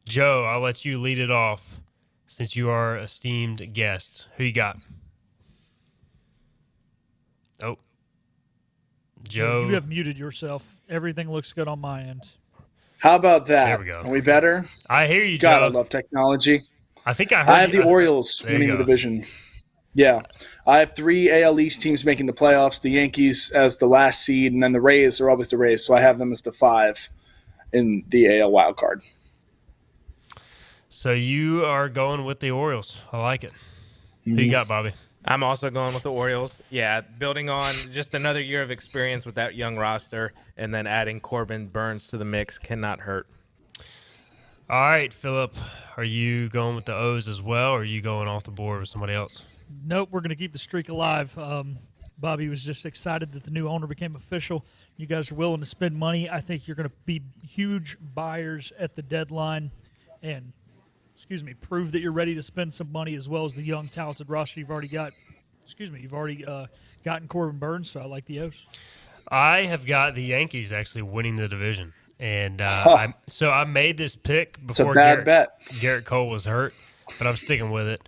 Joe, I'll let you lead it off since you are esteemed guest. Who you got? Oh, Joe. You have muted yourself. Everything looks good on my end. How about that? There we go. Are we better? I hear you, God, Joe. I love technology. I think I heard I have the Orioles winning the division. Yeah. I have 3 AL East teams making the playoffs, the Yankees as the last seed, and then the Rays are always the Rays, so I have them as the 5 in the AL wild card. So you are going with the Orioles. I like it. Who you got, Bobby? I'm also going with the Orioles. Yeah, building on just another year of experience with that young roster, and then adding Corbin Burns to the mix cannot hurt. All right, Philip, are you going with the O's as well, or are you going off the board with somebody else? Nope, we're going to keep the streak alive. Bobby was just excited that the new owner became official. You guys are willing to spend money. I think you're going to be huge buyers at the deadline and, prove that you're ready to spend some money as well as the young, talented roster you've already got. You've already gotten Corbin Burns, so I like the O's. I have got the Yankees actually winning the division. And I made this pick before Garrett Cole was hurt, but I'm sticking with it.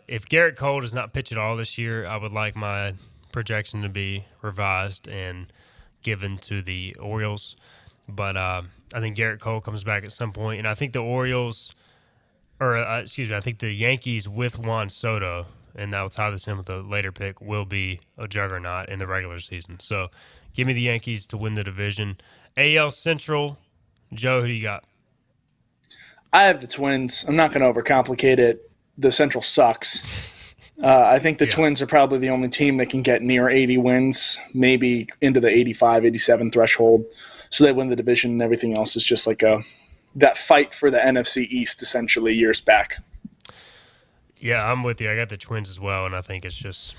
If Garrett Cole does not pitch at all this year, I would like my projection to be revised and given to the Orioles. But I think Garrett Cole comes back at some point, and I think the I think the Yankees with Juan Soto, and I'll tie this in with a later pick, will be a juggernaut in the regular season. So give me the Yankees to win the division. AL Central, Joe, who do you got? I have the Twins. I'm not going to overcomplicate it. The Central sucks. I think the Twins are probably the only team that can get near 80 wins, maybe into the 85, 87 threshold. So they win the division, and everything else is just like that fight for the NFC East, essentially, years back. Yeah, I'm with you. I got the Twins as well, and I think it's just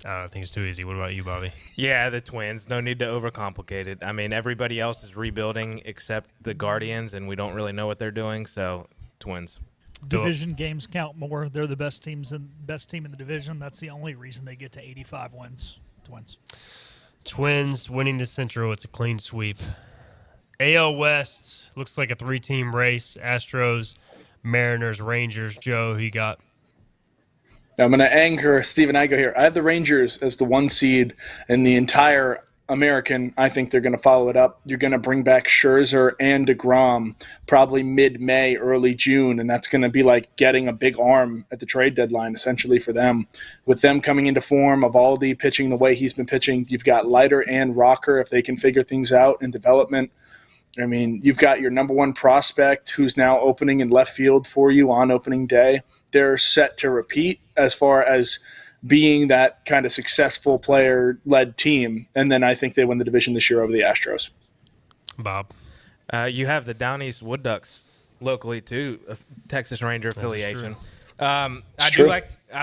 I think it's too easy. What about you, Bobby? Yeah, the Twins. No need to overcomplicate it. I mean, everybody else is rebuilding except the Guardians, and we don't really know what they're doing, so Twins. Division games count more. They're the best team in the division. That's the only reason they get to 85 wins. Twins winning the Central. It's a clean sweep. AL West looks like a 3-team race. Astros, Mariners, Rangers. Joe, who you got? I'm going to anchor Steven Igo here. I have the Rangers as the 1 seed in the entire American. I think they're going to follow it up. You're going to bring back Scherzer and DeGrom probably mid-May, early June, and that's going to be like getting a big arm at the trade deadline essentially for them. With them coming into form, Eovaldi pitching the way he's been pitching, you've got Leiter and Rocker if they can figure things out in development. I mean, you've got your number 1 prospect who's now opening in left field for you on opening day. They're set to repeat as far as being that kind of successful player-led team. And then I think they win the division this year over the Astros. Bob? You have the Down East Wood Ducks locally, too, a Texas Ranger affiliation. I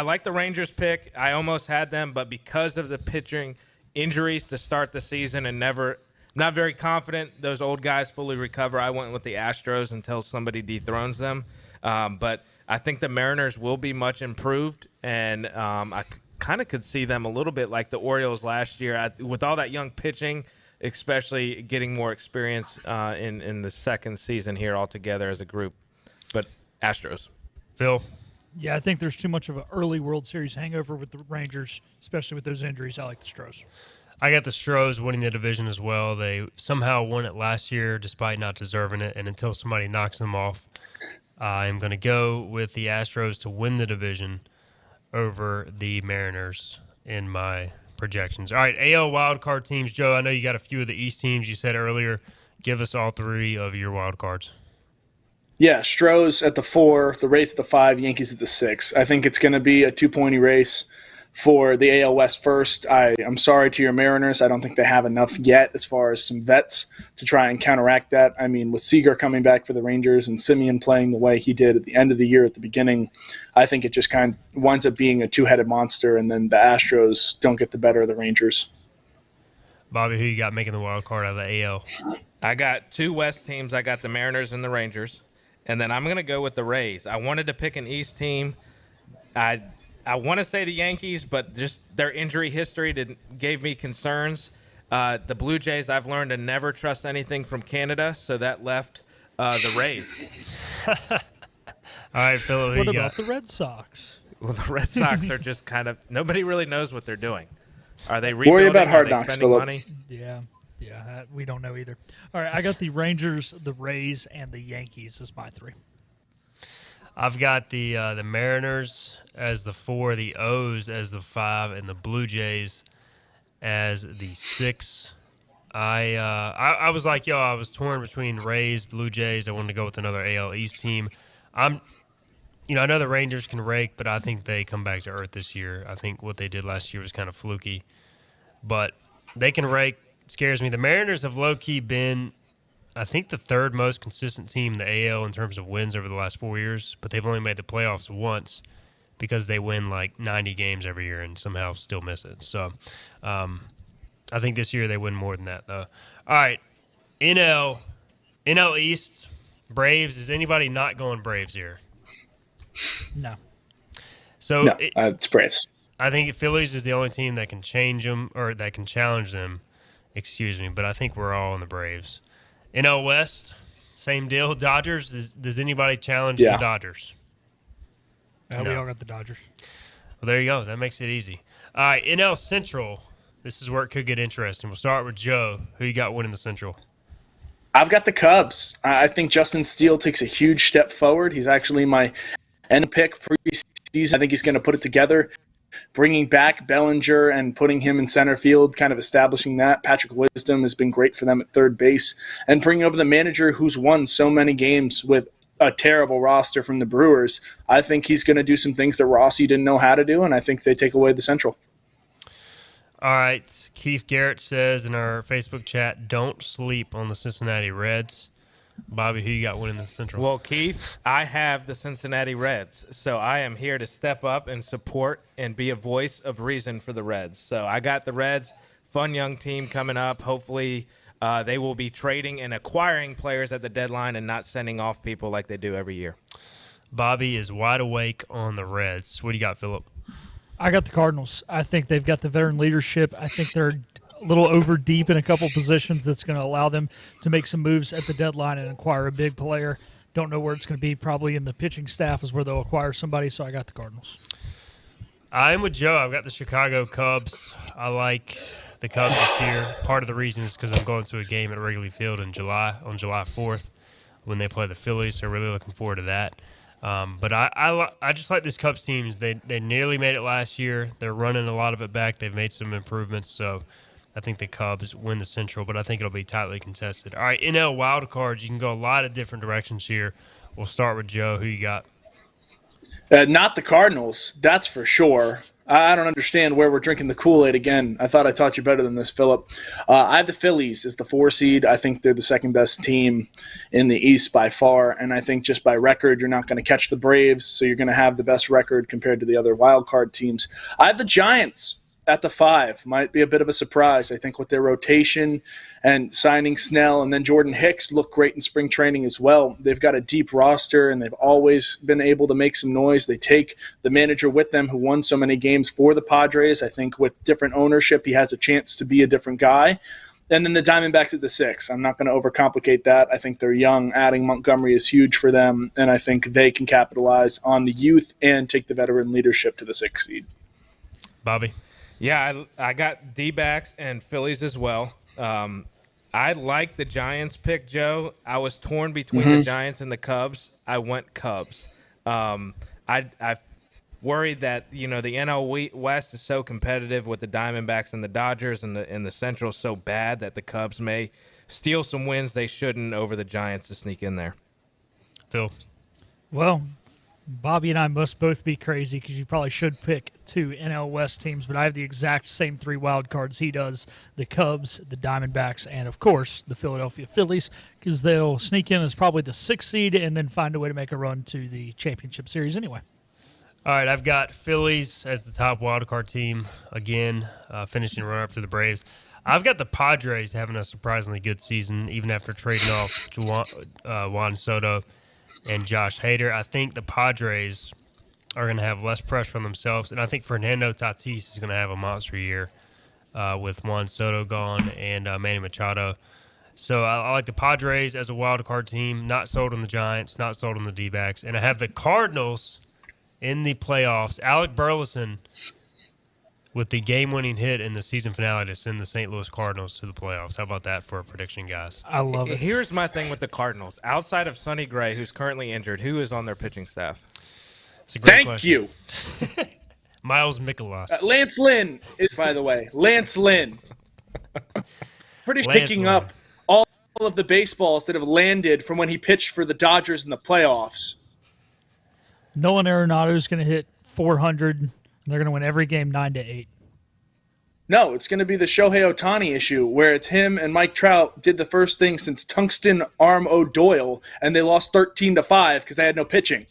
like the Rangers pick. I almost had them, but because of the pitching injuries to start the season and not very confident those old guys fully recover, I went with the Astros until somebody dethrones them. But I think the Mariners will be much improved, and I kind of could see them a little bit like the Orioles last year with all that young pitching, especially getting more experience in the second season here altogether as a group. But Astros. Phil? Yeah, I think there's too much of an early World Series hangover with the Rangers, especially with those injuries. I like the Stros. I got the Stros winning the division as well. They somehow won it last year despite not deserving it, and until somebody knocks them off, I'm going to go with the Astros to win the division over the Mariners in my projections. All right, AL wildcard teams. Joe, I know you got a few of the East teams you said earlier. Give us all 3 of your wildcards. Yeah, Stros at the 4, the Rays at the 5, Yankees at the 6. I think it's going to be a 2-pointy race for the AL West first. I'm sorry to your Mariners. I don't think they have enough yet as far as some vets to try and counteract that. I mean, with Seager coming back for the Rangers and Simeon playing the way he did at the end of the year at the beginning, I think it just kind of winds up being a 2-headed monster, and then the Astros don't get the better of the Rangers. Bobby, who you got making the wild card out of the AL? I got 2 West teams. I got the Mariners and the Rangers. And then I'm going to go with the Rays. I wanted to pick an East team. I want to say the Yankees, but just their injury history gave me concerns. The Blue Jays, I've learned to never trust anything from Canada, so that left the Rays. All right, Phil, what about the Red Sox? Well, the Red Sox are just kind of – nobody really knows what they're doing. Are they rebuilding? Worry about Hard Are they Knocks, spending Philip. money? Yeah, we don't know either. All right, I got the Rangers, the Rays, and the Yankees as my 3. I've got the Mariners as the 4, the O's as the 5, and the Blue Jays as the 6. I was like, I was torn between Rays, Blue Jays. I wanted to go with another AL East team. I know the Rangers can rake, but I think they come back to earth this year. I think what they did last year was kind of fluky, but they can rake. It scares me. The Mariners have low-key been, I think, the 3rd most consistent team in the AL in terms of wins over the last 4 years, but they've only made the playoffs once because they win like 90 games every year and somehow still miss it. So I think this year they win more than that, though. All right, NL East, Braves. Is anybody not going Braves here? No. So no, it's Braves. I think Phillies is the only team that can change them or that can challenge them. Excuse me, but I think we're all in the Braves. NL West, same deal. Dodgers. Does anybody challenge the Dodgers? No. We all got the Dodgers. Well, there you go. That makes it easy. All right, NL Central. This is where it could get interesting. We'll start with Joe. Who you got winning the Central? I've got the Cubs. I think Justin Steele takes a huge step forward. He's actually my end pick preseason. I think he's going to put it together. Bringing back Bellinger and putting him in center field, kind of establishing that. Patrick Wisdom has been great for them at third base. And bringing over the manager who's won so many games with a terrible roster from the Brewers. I think he's going to do some things that Rossi didn't know how to do, and I think they take away the Central. All right. Keith Garrett says in our Facebook chat, don't sleep on the Cincinnati Reds. Bobby, who you got winning the Central? Well, Keith, I have the Cincinnati Reds, so I am here to step up and support and be a voice of reason for the Reds. So I got the Reds, fun young team coming up. Hopefully they will be trading and acquiring players at the deadline and not sending off people like they do every year. Bobby is wide awake on the Reds. What do you got, Philip? I got the Cardinals. I think they've got the veteran leadership. I think they're a little over deep in a couple positions that's going to allow them to make some moves at the deadline and acquire a big player. Don't know where it's going to be. Probably in the pitching staff is where they'll acquire somebody, so I got the Cardinals. I'm with Joe. I've got the Chicago Cubs. I like the Cubs this year. Part of the reason is because I'm going to a game at Wrigley Field on July 4th when they play the Phillies, so really looking forward to that. But I just like this Cubs team. They nearly made it last year. They're running a lot of it back. They've made some improvements, so I think the Cubs win the Central, but I think it'll be tightly contested. All right, NL wild cards. You can go a lot of different directions here. We'll start with Joe. Who you got? Not the Cardinals, that's for sure. I don't understand where we're drinking the Kool-Aid again. I thought I taught you better than this, Philip. I have the Phillies as the 4 seed. I think they're the second best team in the East by far, and I think just by record, you're not going to catch the Braves, so you're going to have the best record compared to the other wild card teams. I have the Giants at the 5. Might be a bit of a surprise. I think with their rotation and signing Snell and then Jordan Hicks look great in spring training as well. They've got a deep roster, and they've always been able to make some noise. They take the manager with them who won so many games for the Padres. I think with different ownership, he has a chance to be a different guy. And then the Diamondbacks at the 6. I'm not going to overcomplicate that. I think they're young. Adding Montgomery is huge for them, and I think they can capitalize on the youth and take the veteran leadership to the 6 seed. Bobby? Yeah, I got D-backs and Phillies as well. I like the Giants pick, Joe. I was torn between the Giants and the Cubs. I went Cubs. I worried that the NL West is so competitive with the Diamondbacks and the Dodgers, and the Central so bad that the Cubs may steal some wins they shouldn't over the Giants to sneak in there. Phil? Well, Bobby and I must both be crazy because you probably should pick 2 NL West teams, but I have the exact same 3 wild cards he does, the Cubs, the Diamondbacks, and, of course, the Philadelphia Phillies, because they'll sneak in as probably the 6th seed and then find a way to make a run to the championship series anyway. All right, I've got Phillies as the top wild card team, again, finishing runner-up to the Braves. I've got the Padres having a surprisingly good season, even after trading off Juan Soto and Josh Hader. I think the Padres are going to have less pressure on themselves, and I think Fernando Tatis is going to have a monster year with Juan Soto gone and Manny Machado. So I like the Padres as a wild card team, not sold on the Giants, not sold on the D-backs. And I have the Cardinals in the playoffs. Alec Burleson with the game-winning hit in the season finale to send the St. Louis Cardinals to the playoffs. How about that for a prediction, guys? I love it. Here's my thing with the Cardinals. Outside of Sonny Gray, who's currently injured, who is on their pitching staff? It's a great Thank question. you. Miles Mikolas. Lance Lynn is, by the way. Lance Lynn. Pretty sure picking up all of the baseballs that have landed from when he pitched for the Dodgers in the playoffs. Nolan Arenado is going to hit 400, and they're going to win every game 9-8. No, it's going to be the Shohei Ohtani issue, where it's him and Mike Trout did the first thing since Tungsten Arm O'Doyle, and they lost 13-5 because they had no pitching.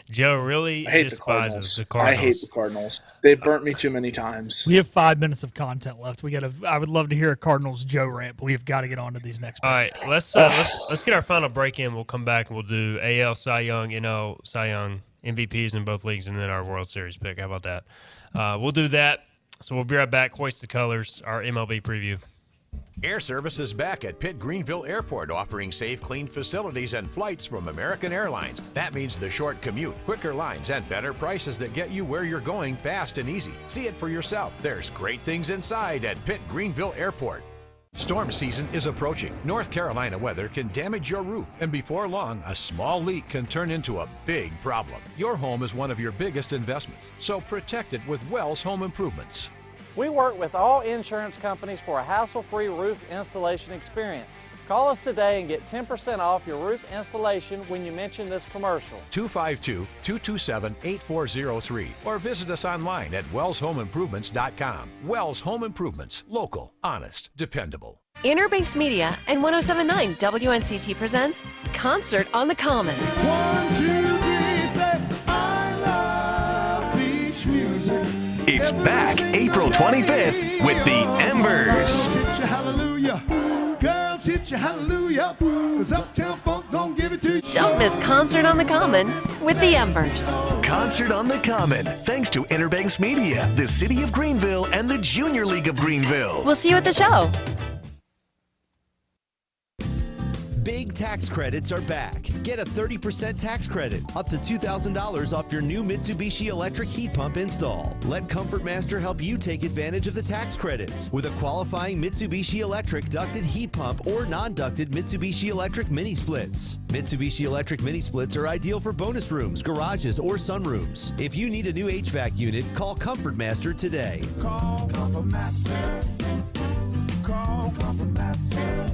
Joe really despises the Cardinals. I hate the Cardinals. They've burnt me too many times. We have 5 minutes of content left. I would love to hear a Cardinals Joe rant, but we've got to get on to these next All picks. right, let's get our final break in. We'll come back and we'll do AL Cy Young, NL Cy Young MVPs in both leagues, and then our World Series pick. How about that? We'll do that. So we'll be right back. Hoist the Colors, our MLB preview. Air Service is back at Pitt Greenville Airport, offering safe, clean facilities and flights from American Airlines. That means the short commute, quicker lines, and better prices that get you where you're going fast and easy. See it for yourself. There's great things inside at Pitt Greenville Airport. Storm season is approaching. North Carolina weather can damage your roof, and before long, a small leak can turn into a big problem. Your home is one of your biggest investments, so protect it with Wells Home Improvements. We work with all insurance companies for a hassle-free roof installation experience. Call us today and get 10% off your roof installation when you mention this commercial. 252-227-8403 or visit us online at wellshomeimprovements.com. Wells Home Improvements. Local, honest, dependable. Interbase Media and 107.9 WNCT presents Concert on the Common. 1, 2, 3, say, I love beach music. It's back April 25th with the Embers. Hallelujah. Girl, bells hit you, hallelujah. 'Cause Uptown Funk don't give it to you. Don't miss Concert on the Common with the Embers. Concert on the Common, thanks to Interbanks Media, the City of Greenville, and the Junior League of Greenville. We'll see you at the show. Big tax credits are back. Get a 30% tax credit, up to $2,000 off your new Mitsubishi electric heat pump install. Let Comfort Master help you take advantage of the tax credits with a qualifying Mitsubishi electric ducted heat pump or non-ducted Mitsubishi electric mini splits. Mitsubishi electric mini splits are ideal for bonus rooms, garages, or sunrooms. If you need a new HVAC unit, call Comfort Master today. Call Comfort Master. Call Comfort Master.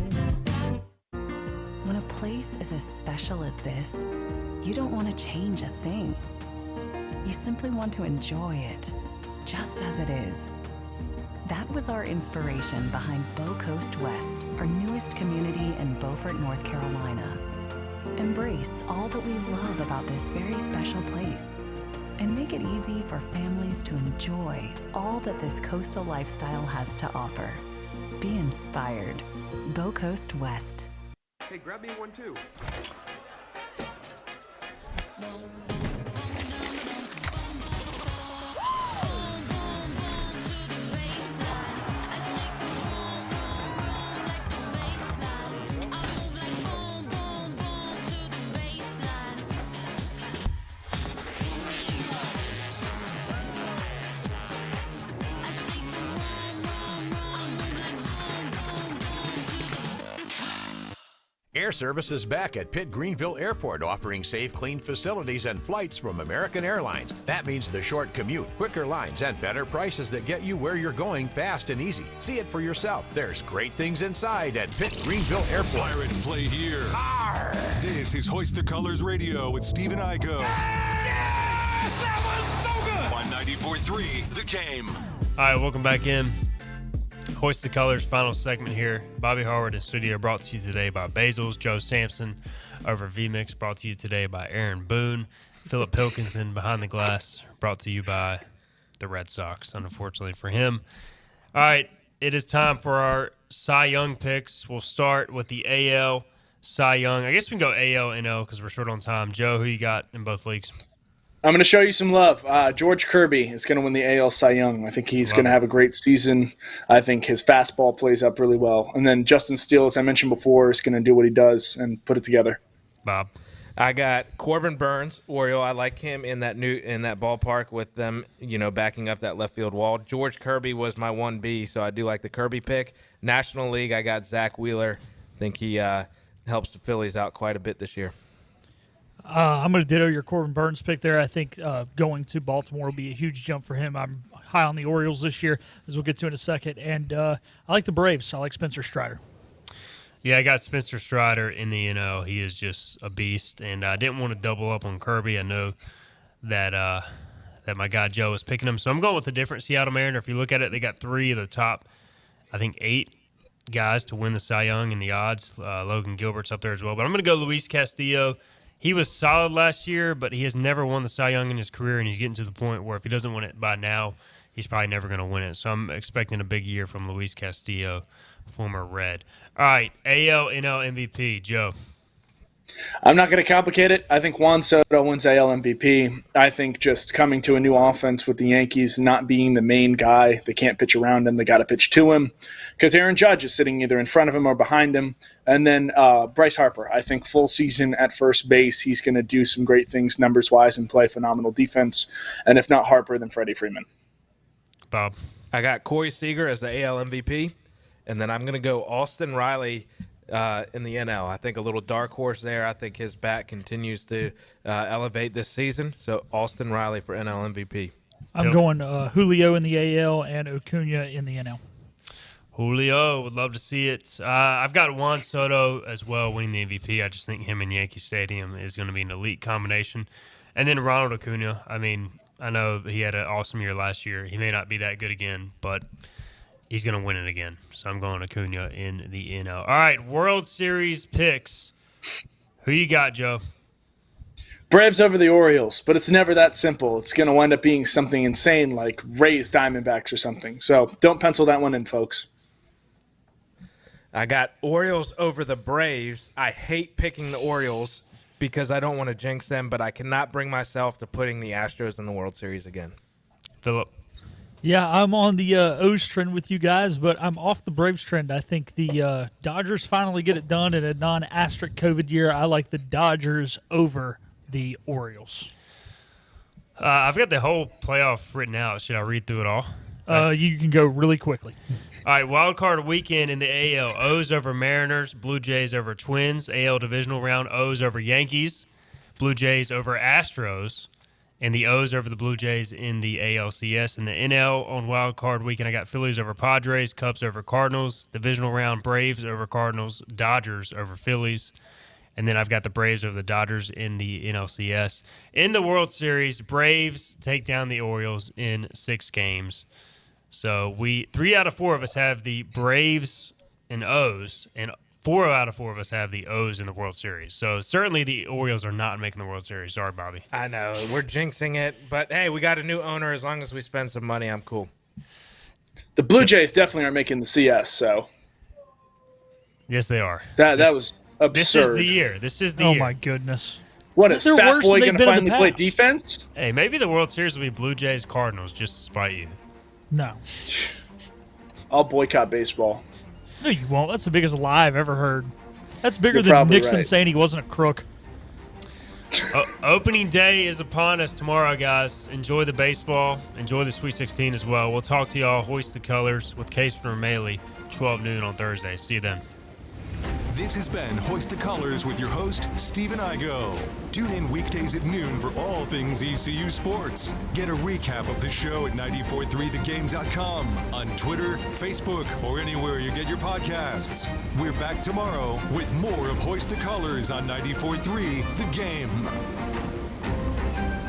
When a place is as special as this, you don't want to change a thing. You simply want to enjoy it, just as it is. That was our inspiration behind Bow Coast West, our newest community in Beaufort, North Carolina. Embrace all that we love about this very special place, and make it easy for families to enjoy all that this coastal lifestyle has to offer. Be inspired. Bow Coast West. Hey, grab me one too. Air Service is back at Pitt Greenville Airport, offering safe, clean facilities and flights from American Airlines. That means the short commute, quicker lines, and better prices that get you where you're going fast and easy. See it for yourself. There's great things inside at Pitt Greenville Airport. Pirates play here. Arr! This is Hoist the Colors Radio with Stephen Igo. Yes! That was so good! On 94.3, The Game. All right, welcome back in. Hoist the Colors, final segment here. Bobby Harwood in studio, brought to you today by Basil's. Joe Sampson over VMix, brought to you today by Aaron Boone. Philip Pilkinson behind the glass, brought to you by the Red Sox, unfortunately for him. All right, it is time for our Cy Young picks. We'll start with the AL Cy Young. I guess we can go AL, NL because we're short on time. Joe, who you got in both leagues? I'm going to show you some love. George Kirby is going to win the AL Cy Young. I think he's going to have a great season. I think his fastball plays up really well. And then Justin Steele, as I mentioned before, is going to do what he does and put it together. Bob? I got Corbin Burns, Oriole. I like him in that ballpark with them, backing up that left field wall. George Kirby was my 1B, so I do like the Kirby pick. National League, I got Zach Wheeler. I think he helps the Phillies out quite a bit this year. I'm going to ditto your Corbin Burns pick there. I think going to Baltimore will be a huge jump for him. I'm high on the Orioles this year, as we'll get to in a second. And I like the Braves. I like Spencer Strider. Yeah, I got Spencer Strider in the NL. He is just a beast. And I didn't want to double up on Kirby. I know that that my guy Joe was picking him. So I'm going with a different Seattle Mariner. If you look at it, they got 3 of the top, I think, 8 guys to win the Cy Young in the odds. Logan Gilbert's up there as well. But I'm going to go Luis Castillo. He was solid last year, but he has never won the Cy Young in his career, and he's getting to the point where if he doesn't win it by now, he's probably never going to win it. So I'm expecting a big year from Luis Castillo, former Red. All right, AL, NL MVP, Joe. I'm not going to complicate it. I think Juan Soto wins AL MVP. I think just coming to a new offense with the Yankees not being the main guy, they can't pitch around him. They got to pitch to him because Aaron Judge is sitting either in front of him or behind him. And then Bryce Harper, I think full season at first base, he's going to do some great things numbers-wise and play phenomenal defense. And if not Harper, then Freddie Freeman. Bob? I got Corey Seager as the AL MVP, and then I'm going to go Austin Riley in the NL. I think a little dark horse there. I think his bat continues to elevate this season. So Austin Riley for NL MVP. I'm going Julio in the AL and Acuna in the NL. Julio, would love to see it. I've got Juan Soto as well winning the MVP. I just think him in Yankee Stadium is going to be an elite combination. And then Ronald Acuna. I mean, I know he had an awesome year last year. He may not be that good again, but he's going to win it again. So I'm going Acuna in the NL. All right, World Series picks. Who you got, Joe? Braves over the Orioles, but it's never that simple. It's going to wind up being something insane like Rays Diamondbacks or something. So don't pencil that one in, folks. I got Orioles over the Braves. I hate picking the Orioles because I don't want to jinx them, but I cannot bring myself to putting the Astros in the World Series again. Philip. Yeah, I'm on the O's trend with you guys, but I'm off the Braves trend. I think the Dodgers finally get it done in a non-asterisk COVID year. I like the Dodgers over the Orioles. I've got the whole playoff written out. Should I read through it all? You can go really quickly. All right, wild card weekend in the AL. O's over Mariners, Blue Jays over Twins. AL divisional round, O's over Yankees, Blue Jays over Astros, and the O's over the Blue Jays in the ALCS. In the NL on wild card weekend, I got Phillies over Padres, Cubs over Cardinals, divisional round, Braves over Cardinals, Dodgers over Phillies. And then I've got the Braves over the Dodgers in the NLCS. In the World Series, Braves take down the Orioles in 6 games. So 3 out of 4 of us have the Braves and O's, and 4 out of 4 of us have the O's in the World Series. So certainly the Orioles are not making the World Series. Sorry, Bobby. I know. We're jinxing it. But, hey, we got a new owner. As long as we spend some money, I'm cool. The Blue Jays definitely aren't making the CS, so. Yes, they are. That was absurd. This is the year. Oh, my goodness. What, is Fat Boy going to finally play defense? Hey, maybe the World Series will be Blue Jays Cardinals just to spite you. No. I'll boycott baseball. No, you won't. That's the biggest lie I've ever heard. That's bigger You're than probably Nixon right. saying he wasn't a crook. Opening day is upon us tomorrow, guys. Enjoy the baseball. Enjoy the Sweet 16 as well. We'll talk to y'all. Hoist the colors with Case from O'Malley, 12 noon on Thursday. See you then. This has been Hoist the Colors with your host, Stephen Igo. Tune in weekdays at noon for all things ECU sports. Get a recap of the show at 943thegame.com, on Twitter, Facebook, or anywhere you get your podcasts. We're back tomorrow with more of Hoist the Colors on 943 The Game.